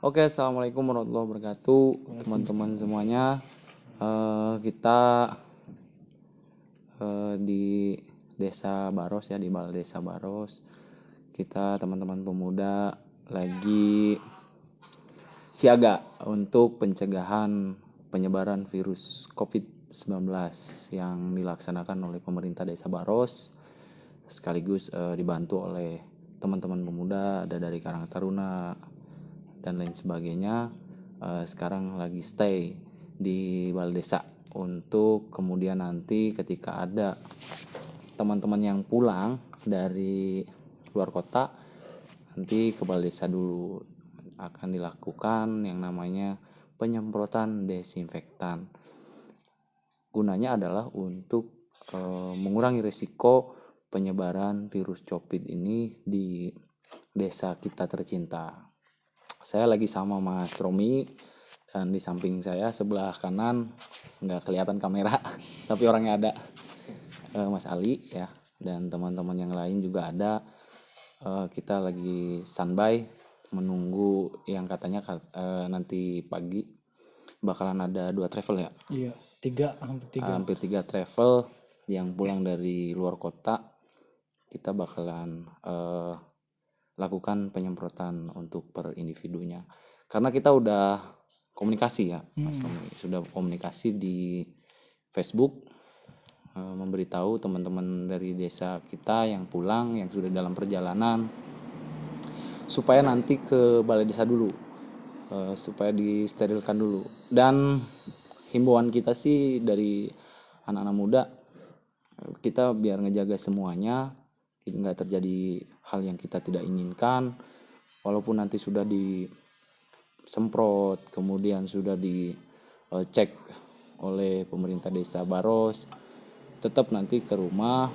Oke, assalamualaikum warahmatullahi wabarakatuh, teman-teman semuanya. Kita di Desa Baros ya, di Balai Desa Baros. Kita teman-teman pemuda lagi siaga untuk pencegahan penyebaran virus COVID-19 yang dilaksanakan oleh pemerintah Desa Baros, sekaligus dibantu oleh teman-teman pemuda, ada dari Karang Taruna dan lain sebagainya. Sekarang lagi stay di Balai Desa untuk kemudian nanti ketika ada teman-teman yang pulang dari luar kota, nanti ke Balai Desa dulu akan dilakukan yang namanya penyemprotan desinfektan. Gunanya adalah untuk mengurangi risiko penyebaran virus COVID ini di desa kita tercinta. Saya lagi sama Mas Romi, dan di samping saya sebelah kanan nggak kelihatan kamera tapi orangnya ada, Mas Ali ya, dan teman-teman yang lain juga ada. Kita lagi standby menunggu yang katanya nanti pagi bakalan ada 2 travel ya. Iya, Hampir 3 travel yang pulang dari luar kota. Kita bakalan lakukan penyemprotan untuk per individunya, karena kita udah komunikasi ya, Mas Romi, sudah komunikasi di Facebook, memberitahu teman-teman dari desa kita yang pulang, yang sudah dalam perjalanan, supaya nanti ke balai desa dulu, supaya disterilkan dulu. Dan himbauan kita sih dari anak-anak muda, kita biar ngejaga semuanya, nggak terjadi hal yang kita tidak inginkan. Walaupun nanti sudah disemprot, kemudian sudah dicek oleh pemerintah Desa Baros, tetap nanti ke rumah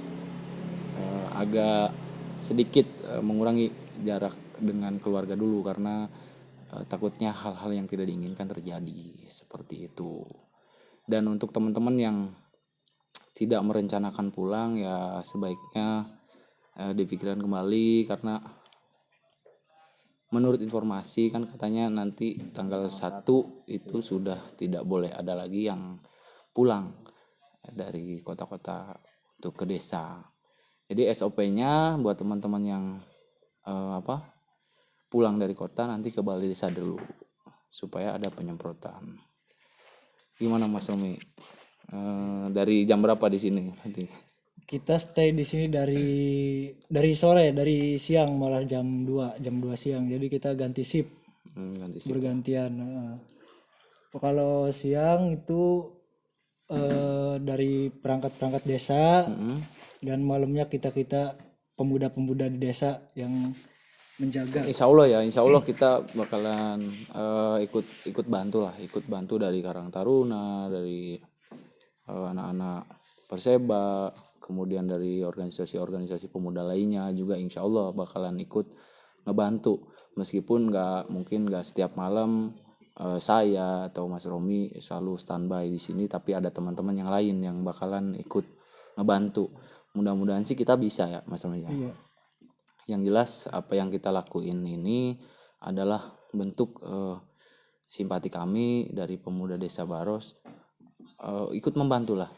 agak sedikit mengurangi jarak dengan keluarga dulu, karena takutnya hal-hal yang tidak diinginkan terjadi seperti itu. Dan untuk teman-teman yang tidak merencanakan pulang, ya sebaiknya dipikirkan kembali, karena menurut informasi kan katanya nanti tanggal 1 itu sudah tidak boleh ada lagi yang pulang dari kota-kota untuk ke desa. Jadi SOP-nya buat teman-teman yang pulang dari kota nanti ke balai desa dulu supaya ada penyemprotan. Gimana Mas Romi? Dari jam berapa di sini nanti? Kita stay di sini dari sore, dari siang, malah jam 2 siang. Jadi kita ganti shift, Ganti shift. bergantian. Kalau siang itu dari perangkat-perangkat desa, dan malamnya kita pemuda-pemuda di desa yang menjaga. Insya Allah kita bakalan ikut bantu dari Karang Taruna, dari anak-anak Perseba, kemudian dari organisasi-organisasi pemuda lainnya juga insya Allah bakalan ikut ngebantu. Meskipun mungkin nggak setiap malam saya atau Mas Romi selalu standby di sini, tapi ada teman-teman yang lain yang bakalan ikut ngebantu. Mudah-mudahan sih kita bisa ya Mas Romi ya. Iya. Yang jelas apa yang kita lakuin ini adalah bentuk simpati kami dari pemuda Desa Baros, ikut membantulah,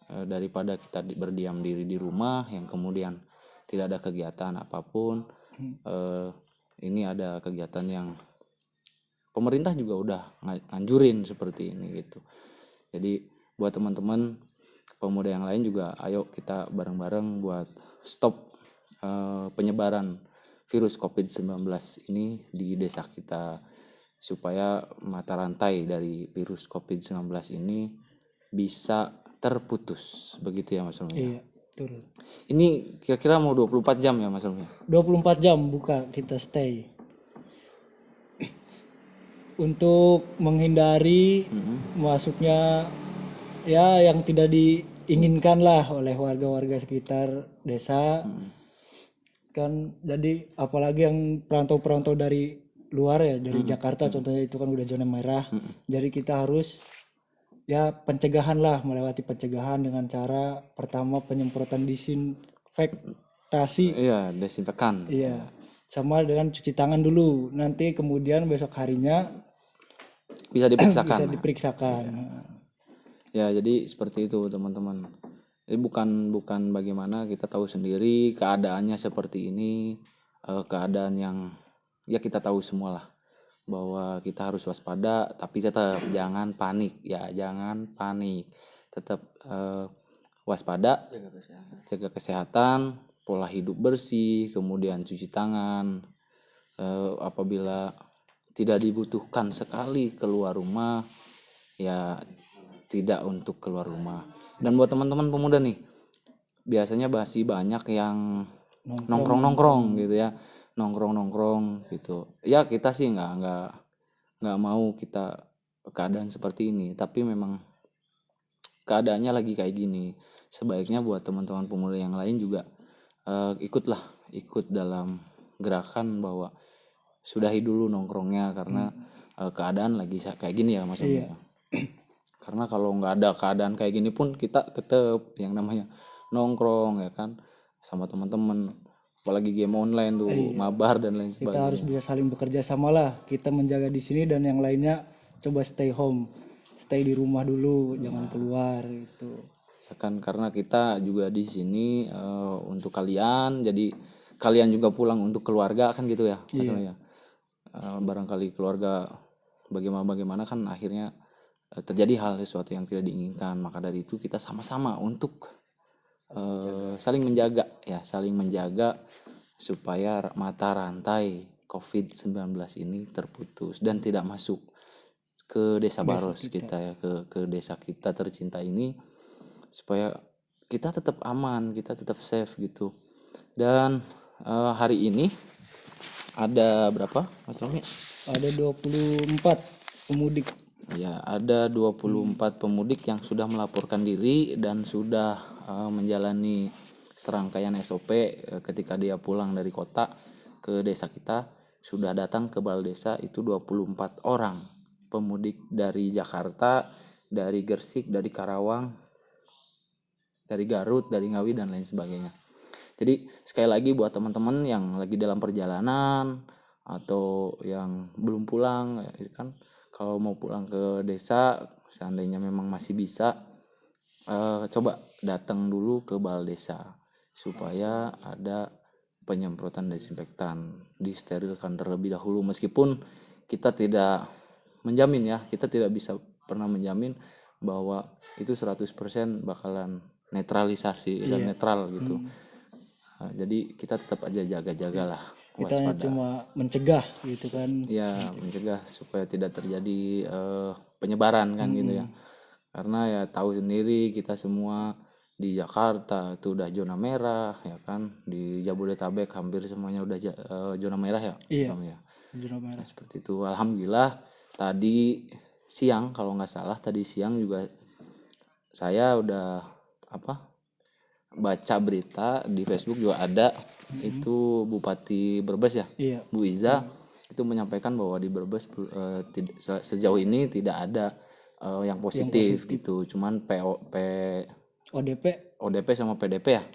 daripada kita berdiam diri di rumah yang kemudian tidak ada kegiatan apapun. Ini ada kegiatan yang pemerintah juga udah nganjurin seperti ini gitu. Jadi buat teman-teman pemuda yang lain juga, ayo kita bareng-bareng buat stop penyebaran virus COVID-19 ini di desa kita, supaya mata rantai dari virus COVID-19 ini bisa terputus, begitu ya Mas Romi? Iya, betul. Ini kira-kira mau 24 jam ya Mas Romi? 24 jam buka kita stay. Untuk menghindari masuknya ya yang tidak diinginkan lah oleh warga-warga sekitar desa. Kan jadi apalagi yang perantau-perantau dari luar ya, dari Jakarta contohnya, itu kan udah zona merah. Jadi kita harus ya pencegahan lah, melewati pencegahan dengan cara pertama penyemprotan disinfektasi. Iya, desinfektan. Iya. sama dengan cuci tangan dulu. Nanti kemudian besok harinya bisa diperiksakan. bisa diperiksakan. Ya, jadi seperti itu teman-teman. Jadi bukan bagaimana kita tahu sendiri keadaannya seperti ini, keadaan yang ya kita tahu semua lah bahwa kita harus waspada, tapi tetap jangan panik ya, jangan panik. Tetap waspada, jaga kesehatan, pola hidup bersih, kemudian cuci tangan. Apabila tidak dibutuhkan sekali keluar rumah, ya tidak untuk keluar rumah. Dan buat teman-teman pemuda nih, biasanya masih banyak yang nongkrong gitu ya, nongkrong gitu. Ya kita sih nggak mau kita keadaan seperti ini, tapi memang keadaannya lagi kayak gini. Sebaiknya buat teman-teman pemuda yang lain juga ikut dalam gerakan bahwa sudahi dulu nongkrongnya karena keadaan lagi kayak gini ya Mas Umi. Karena kalau nggak ada keadaan kayak gini pun kita tetap yang namanya nongkrong ya kan sama teman-teman, apalagi game online tuh, mabar dan lain sebagainya. Kita harus bisa saling bekerja sama lah, kita menjaga di sini dan yang lainnya coba stay home, stay di rumah dulu, jangan keluar gitu. Ya kan karena kita juga di sini untuk kalian, jadi kalian juga pulang untuk keluarga kan gitu ya maksudnya. Barangkali keluarga bagaimana kan akhirnya terjadi hal sesuatu yang tidak diinginkan, maka dari itu kita sama-sama untuk saling menjaga supaya mata rantai COVID-19 ini terputus dan tidak masuk ke desa Baros kita ya, ke desa kita tercinta ini, supaya kita tetap aman, kita tetap safe gitu. Dan hari ini ada berapa Mas Romi? Ada 24 pemudik. Ya, ada 24 pemudik yang sudah melaporkan diri dan sudah menjalani serangkaian SOP ketika dia pulang dari kota ke desa kita. Sudah datang ke balai desa itu 24 orang pemudik dari Jakarta, dari Gersik, dari Karawang, dari Garut, dari Ngawi dan lain sebagainya. Jadi sekali lagi buat teman-teman yang lagi dalam perjalanan atau yang belum pulang ya kan, kalau mau pulang ke desa seandainya memang masih bisa, coba datang dulu ke balai desa supaya ada penyemprotan desinfektan, disterilkan terlebih dahulu. Meskipun kita tidak menjamin ya, kita tidak bisa pernah menjamin bahwa itu 100% bakalan netralisasi dan netral gitu. Jadi kita tetap aja jaga-jagalah, kita waspada. Cuma mencegah gitu kan ya, mencegah supaya tidak terjadi penyebaran kan gitu ya, karena ya tahu sendiri kita semua di Jakarta itu udah zona merah ya kan, di Jabodetabek hampir semuanya udah zona merah ya. Iya, zona merah. Nah, seperti itu. Alhamdulillah tadi siang kalau nggak salah tadi siang juga saya udah baca berita di Facebook juga ada, itu Bupati Brebes ya, Bu Iza itu menyampaikan bahwa di Brebes sejauh ini tidak ada yang positif gitu, cuman ODP sama PDP ya,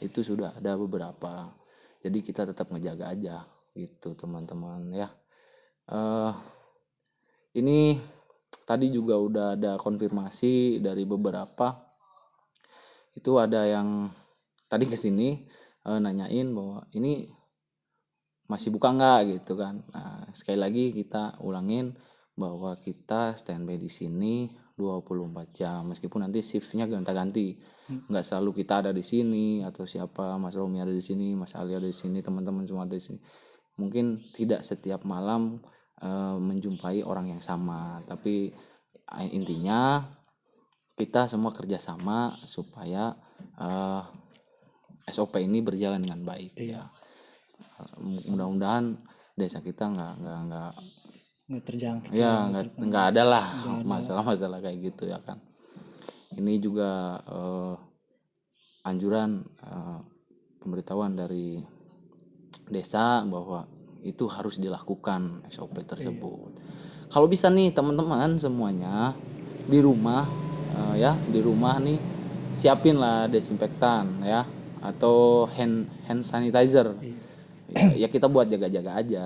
itu sudah ada beberapa. Jadi kita tetap ngejaga aja gitu teman-teman ya. Ini tadi juga udah ada konfirmasi dari beberapa. Itu ada yang tadi kesini nanyain bahwa ini masih buka nggak gitu kan. Nah, sekali lagi kita ulangin bahwa kita standby di sini 24 jam meskipun nanti shiftnya gonta-ganti. Nggak selalu kita ada di sini atau siapa, Mas Romi ada di sini, Mas Ali ada di sini, teman-teman semua ada di sini. Mungkin tidak setiap malam menjumpai orang yang sama, tapi intinya kita semua kerjasama supaya SOP ini berjalan dengan baik ya. Mudah-mudahan desa kita nggak terjangkit ya, nggak ada lah masalah-masalah kayak gitu ya kan. Ini juga anjuran pemberitahuan dari desa bahwa itu harus dilakukan SOP tersebut. Kalau bisa nih teman-teman semuanya di rumah di rumah nih siapin lah desinfektan ya, atau hand sanitizer ya kita buat jaga-jaga aja.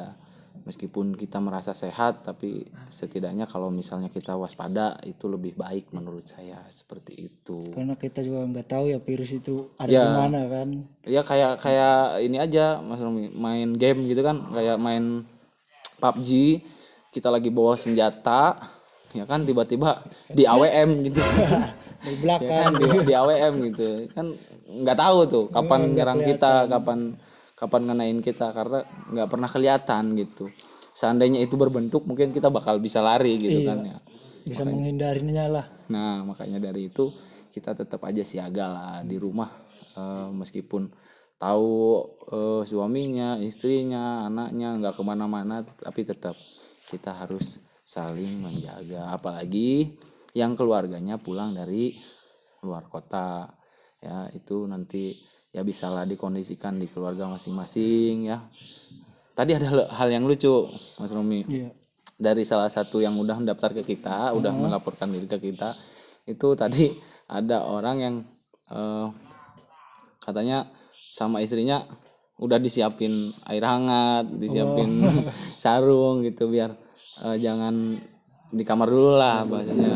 Meskipun kita merasa sehat, tapi setidaknya kalau misalnya kita waspada itu lebih baik menurut saya, seperti itu. Karena kita juga nggak tahu ya virus itu ada Ya. di mana kan. Ya kayak ini aja Mas Romi, main game gitu kan, kayak main PUBG, kita lagi bawa senjata, ya kan tiba-tiba di AWM gitu. Dari Ya belakang. kan di AWM gitu. Kan nggak tahu tuh kapan Nggak nyerang kita, kapan ngenain kita, karena nggak pernah kelihatan gitu. Seandainya itu berbentuk mungkin kita bakal bisa lari gitu kan ya. Bisa menghindarinya lah. Nah, makanya dari itu kita tetap aja siaga lah di rumah, meskipun tahu suaminya, istrinya, anaknya nggak kemana-mana, tapi tetap kita harus saling menjaga. Apalagi yang keluarganya pulang dari luar kota, ya itu nanti ya bisalah dikondisikan di keluarga masing-masing ya. Tadi ada hal yang lucu Mas Romi. Iya. Dari salah satu yang udah mendaftar ke kita, udah melaporkan diri ke kita, itu tadi ada orang yang katanya sama istrinya udah disiapin air hangat, disiapin sarung gitu, biar jangan di kamar dulu lah bahasanya,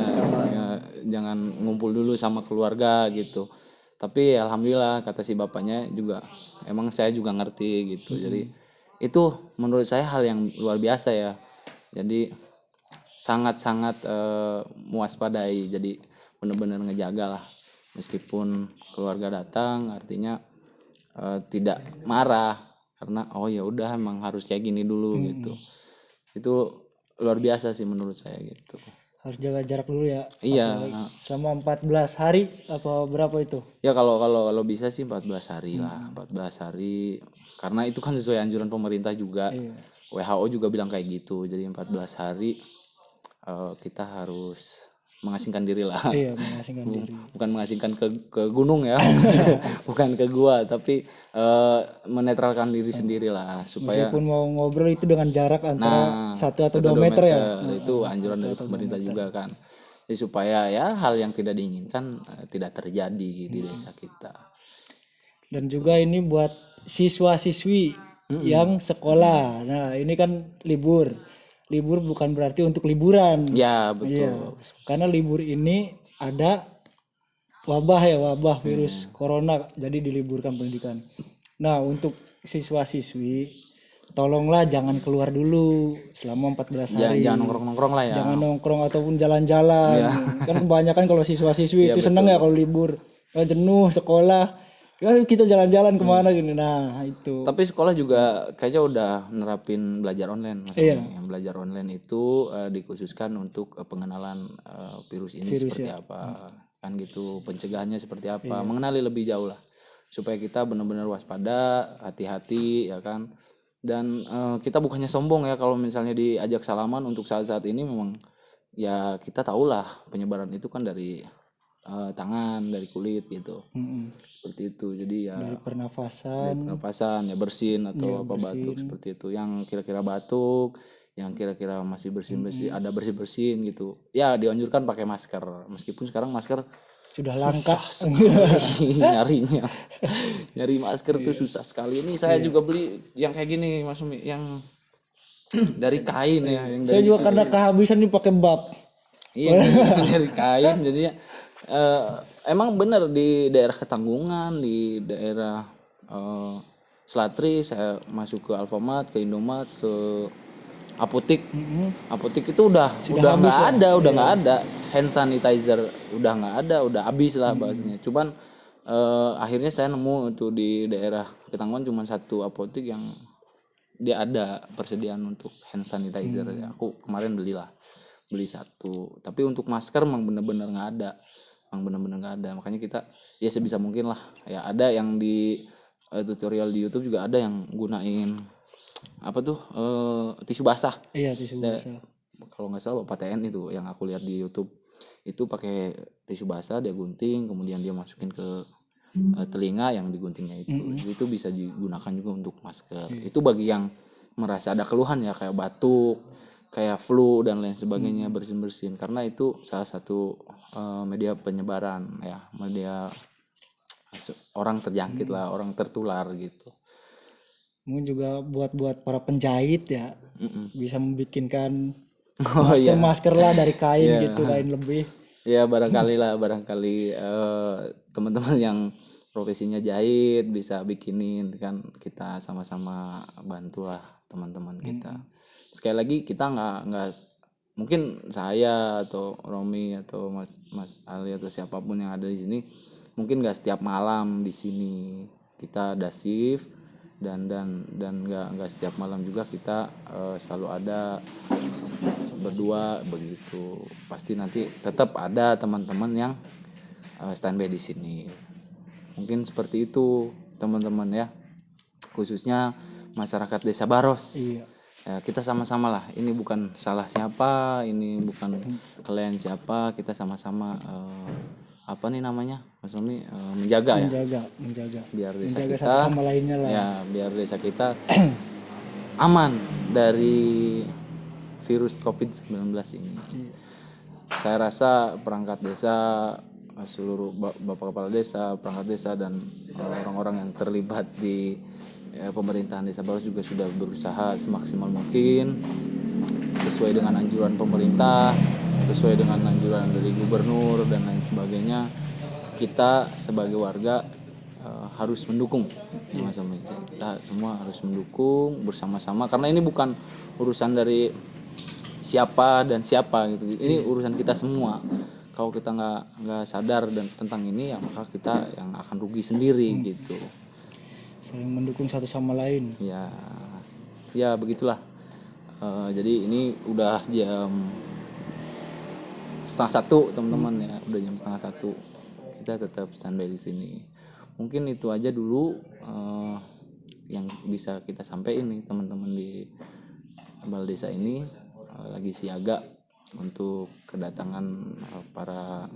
ya, jangan ngumpul dulu sama keluarga gitu. Tapi alhamdulillah kata si bapaknya juga, emang saya juga ngerti gitu. Jadi itu menurut saya hal yang luar biasa ya. Jadi sangat-sangat mewaspadai, jadi benar-benar ngejaga lah, meskipun keluarga datang artinya tidak marah, karena oh ya udah emang harus kayak gini dulu gitu. Itu luar biasa sih menurut saya gitu. Harus jaga jarak dulu ya. Iya. Apalagi selama 14 hari apa berapa itu? Ya kalau bisa sih 14 hari lah, 14 hari, karena itu kan sesuai anjuran pemerintah juga. Iya. WHO juga bilang kayak gitu. Jadi 14 hari kita harus mengasingkan diri lah. Iya, mengasingkan diri. Bukan mengasingkan ke gunung ya, bukan ke gua, tapi menetralkan diri sendiri lah, supaya Meskipun mau ngobrol itu dengan jarak antara 1 atau 2 meter ya. itu anjuran dari pemerintah juga kan. Jadi supaya ya hal yang tidak diinginkan tidak terjadi di desa kita. Dan juga ini buat siswa-siswi yang sekolah. Nah, ini kan libur. Libur bukan berarti untuk liburan. Ya betul. Iya. Karena libur ini ada wabah virus corona, jadi diliburkan pendidikan. Nah, untuk siswa-siswi tolonglah jangan keluar dulu selama 14 hari. Jangan nongkrong-nongkrong lah ya. Jangan nongkrong ataupun jalan-jalan. Kan kebanyakan kalau siswa-siswi itu seneng ya kalau libur. Jenuh sekolah. Kita jalan-jalan kemana gini. Nah, itu. Tapi sekolah juga kayaknya udah nerapin belajar online. Yang belajar online itu dikhususkan untuk pengenalan virus ini seperti apa. Kan gitu, pencegahannya seperti apa. Mengenali lebih jauh lah. Supaya kita benar-benar waspada, hati-hati ya kan. Dan kita bukannya sombong ya kalau misalnya diajak salaman untuk saat-saat ini, memang ya kita tahulah penyebaran itu kan dari tangan, dari kulit gitu. Seperti itu. Jadi ya dari pernafasan ya, bersin atau apa batuk seperti itu. Yang kira-kira batuk, yang kira-kira masih bersin-bersin, ada bersin-bersin gitu. Ya dianjurkan pakai masker. Meskipun sekarang masker sudah langka nyarinya. Nyari masker tuh susah sekali. Ini saya juga beli yang kayak gini Mas Umi, yang dari kain ya. Yang saya juga karena kehabisan nih pakai bab. Iya, dari kain. Jadinya emang bener di daerah Ketanggungan, di daerah Selatri, saya masuk ke Alfamart, ke Indomaret, ke apotik. Apotik itu udah nggak ada, nggak ada hand sanitizer, udah nggak ada, udah habis lah bahasanya. Cuman akhirnya saya nemu itu di daerah Ketanggungan cuma satu apotik yang dia ada persediaan untuk hand sanitizer. Aku kemarin beli satu. Tapi untuk masker memang bener-bener nggak ada. Makanya kita ya sebisa mungkin lah. Ya ada yang di tutorial di YouTube juga ada yang gunain apa tuh tisu basah. Iya, tisu basah. Kalau nggak salah Bapak TN itu yang aku lihat di YouTube, itu pakai tisu basah, dia gunting, kemudian dia masukin ke telinga yang diguntingnya itu bisa digunakan juga untuk masker. Itu bagi yang merasa ada keluhan ya kayak batuk, kayak flu dan lain sebagainya, bersin-bersin, karena itu salah satu media penyebaran ya, media orang terjangkit lah, orang tertular gitu. Mungkin juga buat para penjahit ya, bisa membikinkan Oh iya, masker lah dari kain Iya. gitu, kain lebih. ya barangkali teman-teman yang profesinya jahit bisa bikinin kan, kita sama-sama bantulah teman-teman kita. Sekali lagi kita nggak mungkin saya atau Romi atau Mas Ali atau siapapun yang ada di sini mungkin nggak setiap malam di sini, kita ada shift dan nggak setiap malam juga kita selalu ada berdua begitu. Pasti nanti tetap ada teman-teman yang standby di sini. Mungkin seperti itu teman-teman ya, khususnya masyarakat Desa Baros. Iya. Ya, kita sama-sama lah, ini bukan salah siapa, ini bukan kalian siapa, kita sama-sama apa nih namanya Mas Romi, menjaga biar desa menjaga kita satu sama lainnya lah. ya, biar desa kita aman dari virus COVID-19 ini. Saya rasa perangkat desa, seluruh bapak kepala desa, perangkat desa dan orang-orang yang terlibat di pemerintahan Desa Baros juga sudah berusaha semaksimal mungkin sesuai dengan anjuran pemerintah, sesuai dengan anjuran dari gubernur dan lain sebagainya. Kita sebagai warga harus mendukung sama-sama. Kita semua harus mendukung bersama-sama karena ini bukan urusan dari siapa dan siapa gitu. Ini urusan kita semua. Kalau kita nggak sadar dan tentang ini ya maka kita yang akan rugi sendiri gitu. Saling mendukung satu sama lain. Ya begitulah. Jadi ini udah jam 12:30 teman-teman ya, udah jam 12:30. Kita tetap standby di sini. Mungkin itu aja dulu yang bisa kita sampaikan nih teman-teman di balai desa ini, lagi siaga untuk kedatangan para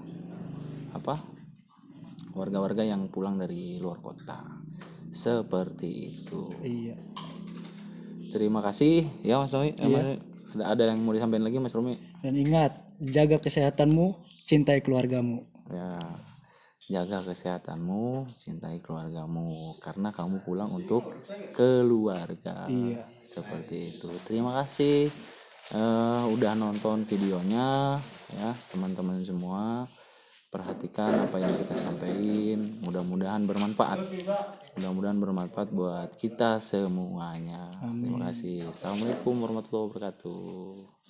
warga-warga yang pulang dari luar kota. Seperti itu. Iya. Terima kasih ya Mas Romi. Iya. Ada yang mau disampaikan lagi Mas Romi? Dan ingat, jaga kesehatanmu, cintai keluargamu. Ya, jaga kesehatanmu, cintai keluargamu, karena kamu pulang untuk keluarga. Iya. Seperti itu. Terima kasih udah nonton videonya ya teman-teman semua. Perhatikan apa yang kita sampaikan, mudah-mudahan bermanfaat. Mudah-mudahan bermanfaat buat kita semuanya. Amin. Terima kasih. Assalamualaikum warahmatullahi wabarakatuh.